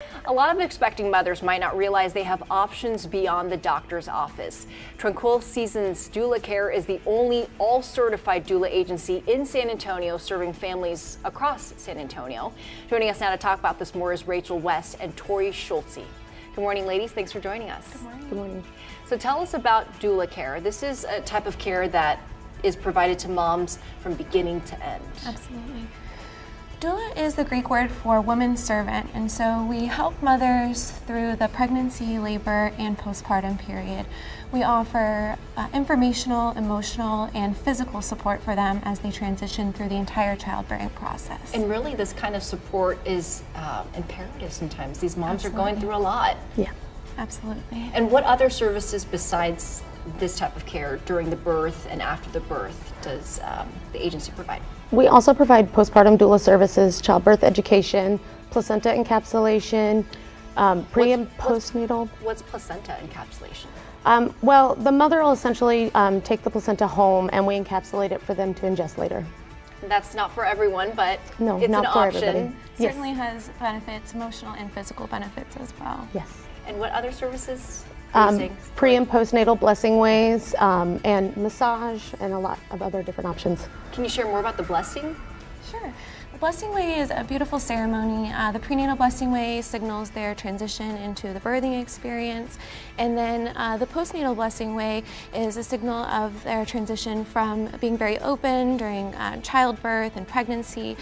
A lot of expecting mothers might not realize they have options beyond the doctor's office. Sharon Season's Doula Care is the only all-certified doula agency in San Antonio, serving families across San Antonio. Joining us now to talk about this more is Rachel West and Tori Schultze. Good morning, ladies. Thanks for joining us. Good morning. Good morning. So tell us about Doula Care. This is a type of care that is provided to moms from beginning to end. Absolutely. Doula is the Greek word for woman servant, and so we help mothers through the pregnancy, labor, and postpartum period. We offer informational, emotional, and physical support for them as they transition through the entire childbearing process. And really, this kind of support is imperative sometimes. These moms are going through a lot. Yeah. Absolutely. And what other services besides this type of care during the birth and after the birth does the agency provide? We also provide postpartum doula services, childbirth education, placenta encapsulation, pre and postnatal. What's placenta encapsulation? Well, the mother will essentially take the placenta home and we encapsulate it for them to ingest later. That's not for everyone, but no, it's not an for option. Everybody. Certainly has benefits, emotional and physical benefits as well. Yes. And what other services? Pre and postnatal blessing ways, and massage, and a lot of other different options. Can you share more about the blessing? Sure. The blessing way is a beautiful ceremony. The prenatal blessing way signals their transition into the birthing experience, and then the postnatal blessing way is a signal of their transition from being very open during childbirth and pregnancy,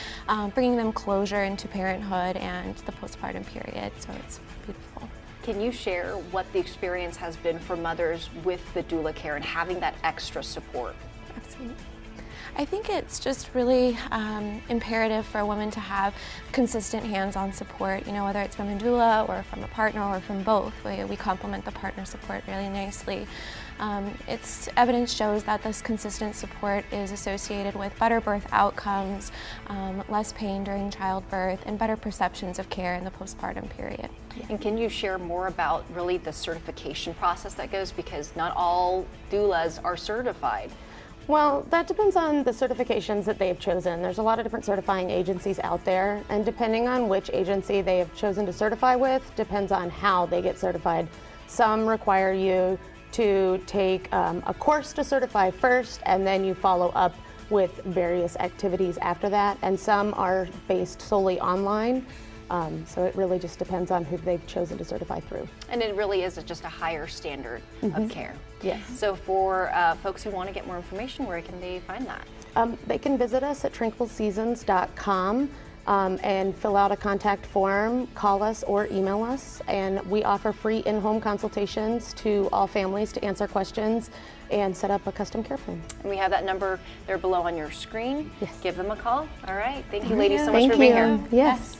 bringing them closure into parenthood and the postpartum period. So it's beautiful. Can you share what the experience has been for mothers with the doula care and having that extra support? Absolutely. I think it's just really imperative for a woman to have consistent hands-on support, you know, whether it's from a doula or from a partner or from both. We complement the partner support really nicely. Evidence shows that this consistent support is associated with better birth outcomes, less pain during childbirth, and better perceptions of care in the postpartum period. And can you share more about really the certification process that goes, because not all doulas are certified? Well, that depends on the certifications that they've chosen. There's a lot of different certifying agencies out there, and depending on which agency they have chosen to certify with, depends on how they get certified. Some require you to take a course to certify first, and then you follow up with various activities after that, and some are based solely online. So it really just depends on who they've chosen to certify through. And it really is just a higher standard of care. Yes. So for folks who want to get more information, where can they find that? They can visit us at tranquilseasons.com and fill out a contact form, call us or email us, and we offer free in-home consultations to all families to answer questions and set up a custom care plan. And we have that number there below on your screen. Yes. Give them a call. All right. Thank you, ladies, so much Thank for being you. here. Yes.